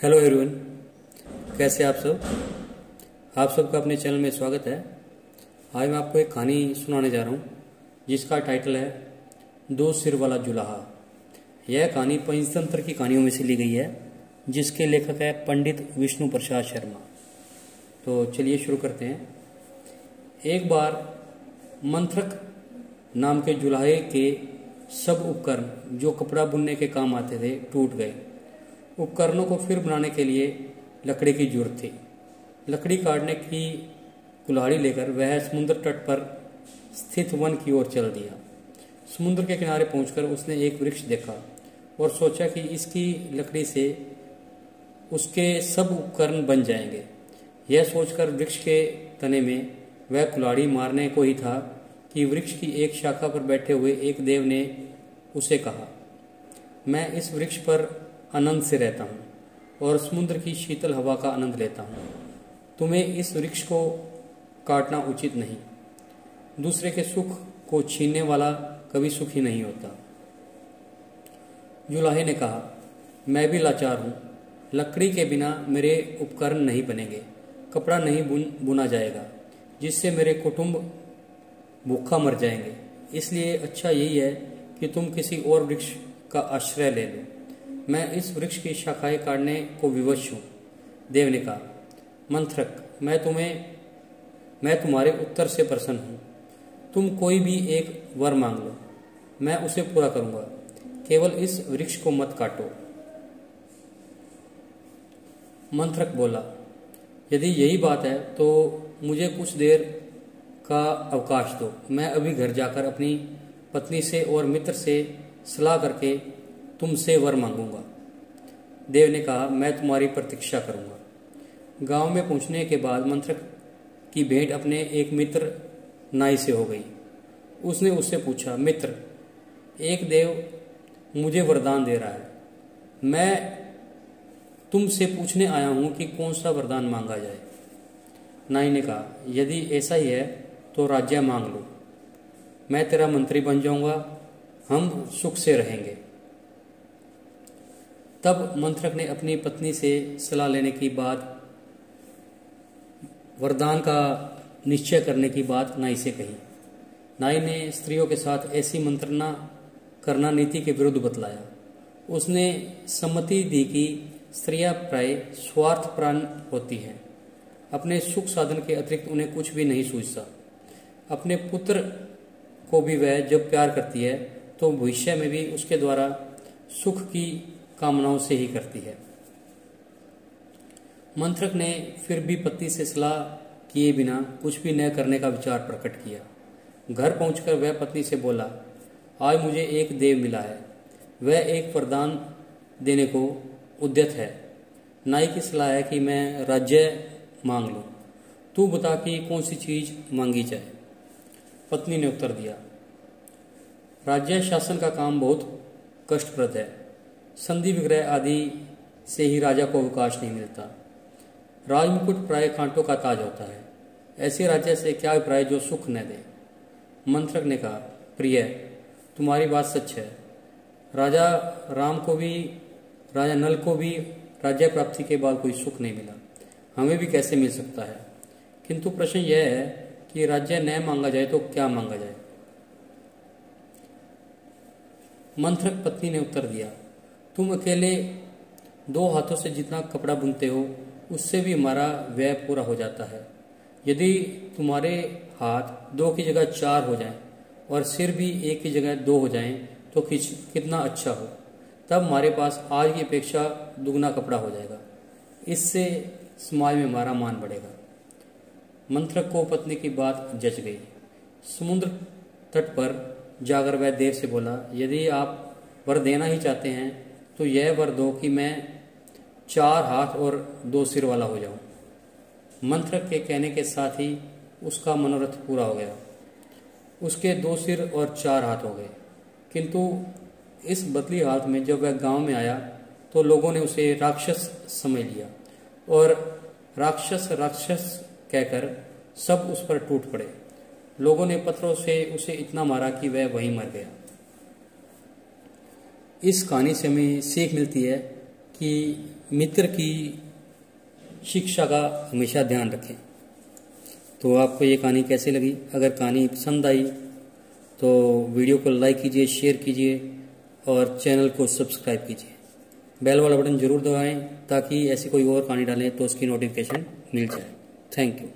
Hello everyone, कैसे आप सब। आप सबका अपने चैनल में स्वागत है। आज मैं आपको एक कहानी सुनाने जा रहा हूँ जिसका टाइटल है दो सिर वाला जुलाहा। यह कहानी पंचतंत्र की कहानियों में से ली गई है जिसके लेखक है पंडित विष्णु प्रसाद शर्मा। तो चलिए शुरू करते हैं। एक बार मंत्रक नाम के जुलाहे के सब उपकरण जो कपड़ा बुनने के काम आते थे टूट गए। उपकरणों को फिर बनाने के लिए लकड़ी की जरूरत थी। लकड़ी काटने की कुल्हाड़ी लेकर वह समुद्र तट पर स्थित वन की ओर चल दिया। समुद्र के किनारे पहुंचकर उसने एक वृक्ष देखा और सोचा कि इसकी लकड़ी से उसके सब उपकरण बन जाएंगे। यह सोचकर वृक्ष के तने में वह कुल्हाड़ी मारने को ही था कि वृक्ष की एक शाखा पर बैठे हुए एक देव ने उसे कहा, मैं इस वृक्ष पर आनंद से रहता हूँ और समुद्र की शीतल हवा का आनंद लेता हूँ। तुम्हें इस वृक्ष को काटना उचित नहीं। दूसरे के सुख को छीनने वाला कभी सुखी नहीं होता। जुलाहे ने कहा, मैं भी लाचार हूँ। लकड़ी के बिना मेरे उपकरण नहीं बनेंगे, कपड़ा नहीं बुना जाएगा, जिससे मेरे कुटुंब भूखा मर जाएंगे। इसलिए अच्छा यही है कि तुम किसी और वृक्ष का आश्रय ले लो। मैं इस वृक्ष की शाखाएं काटने को विवश हूँ। देव ने कहा, मंत्रक, मैं तुम्हारे उत्तर से प्रसन्न हूँ। तुम कोई भी एक वर मांग लो, मैं उसे पूरा करूंगा। केवल इस वृक्ष को मत काटो। मंत्रक बोला, यदि यही बात है तो मुझे कुछ देर का अवकाश दो। मैं अभी घर जाकर अपनी पत्नी से और मित्र से सलाह करके तुमसे वर मांगूंगा। देव ने कहा, मैं तुम्हारी प्रतीक्षा करूंगा। गांव में पहुंचने के बाद मंत्रक की भेंट अपने एक मित्र नाई से हो गई। उसने उससे पूछा, मित्र, एक देव मुझे वरदान दे रहा है। मैं तुमसे पूछने आया हूं कि कौन सा वरदान मांगा जाए। नाई ने कहा, यदि ऐसा ही है तो राज्य मांग लो। मैं तेरा मंत्री बन जाऊंगा, हम सुख से रहेंगे। तब मंत्रक ने अपनी पत्नी से सलाह लेने की बाद वरदान का निश्चय करने की बात नाई से कही। नाई ने स्त्रियों के साथ ऐसी मंत्रणा करना नीति के विरुद्ध बतलाया। उसने सम्मति दी कि स्त्रियां प्राय स्वार्थपरायण होती हैं। अपने सुख साधन के अतिरिक्त उन्हें कुछ भी नहीं सूझता। अपने पुत्र को भी वह जब प्यार करती है तो भविष्य में भी उसके द्वारा सुख की कामनाओं से ही करती है। मंत्रक ने फिर भी पत्नी से सलाह किए बिना कुछ भी न करने का विचार प्रकट किया। घर पहुंचकर वह पत्नी से बोला, आज मुझे एक देव मिला है। वह एक वरदान देने को उद्यत है। नाई की सलाह है कि मैं राज्य मांग लूं। तू बता कि कौन सी चीज मांगी जाए। पत्नी ने उत्तर दिया, राज्य शासन का काम बहुत कष्टप्रद है। संधि विग्रह आदि से ही राजा को अवकाश नहीं मिलता। राजमुकुट प्राय कांटों का ताज होता है। ऐसे राज्य से क्या अभिप्राय जो सुख न दे। मंत्रक ने कहा, प्रिय, तुम्हारी बात सच है। राजा नल को भी राज्य प्राप्ति के बाद कोई सुख नहीं मिला। हमें भी कैसे मिल सकता है। किंतु प्रश्न यह है कि राज्य न मांगा जाए तो क्या मांगा जाए। मंत्रक पत्नी ने उत्तर दिया, तुम अकेले 2 हाथों से जितना कपड़ा बुनते हो उससे भी हमारा व्यय पूरा हो जाता है। यदि तुम्हारे हाथ 2 की जगह 4 हो जाएं और सिर भी 1 की जगह 2 हो जाएं तो कितना अच्छा हो। तब हमारे पास आज की अपेक्षा दुगना कपड़ा हो जाएगा। इससे समाज में हमारा मान बढ़ेगा। मंत्रक को पत्नी की बात जच गई। समुद्र तट पर जाकर वह देव से बोला, यदि आप वर देना ही चाहते हैं तो यह वर दो कि मैं 4 हाथ और 2 सिर वाला हो जाऊं। मंत्रक के कहने के साथ ही उसका मनोरथ पूरा हो गया। उसके 2 सिर और 4 हाथ हो गए। किंतु इस बदली हालत में जब वह गांव में आया तो लोगों ने उसे राक्षस समझ लिया और राक्षस राक्षस कहकर सब उस पर टूट पड़े। लोगों ने पत्थरों से उसे इतना मारा कि वह वहीं मर गया। इस कहानी से हमें सीख मिलती है कि मित्र की शिक्षा का हमेशा ध्यान रखें। तो आपको ये कहानी कैसी लगी? अगर कहानी पसंद आई तो वीडियो को लाइक कीजिए, शेयर कीजिए और चैनल को सब्सक्राइब कीजिए। बेल वाला बटन जरूर दबाएं ताकि ऐसी कोई और कहानी डालें तो उसकी नोटिफिकेशन मिल जाए। Thank you.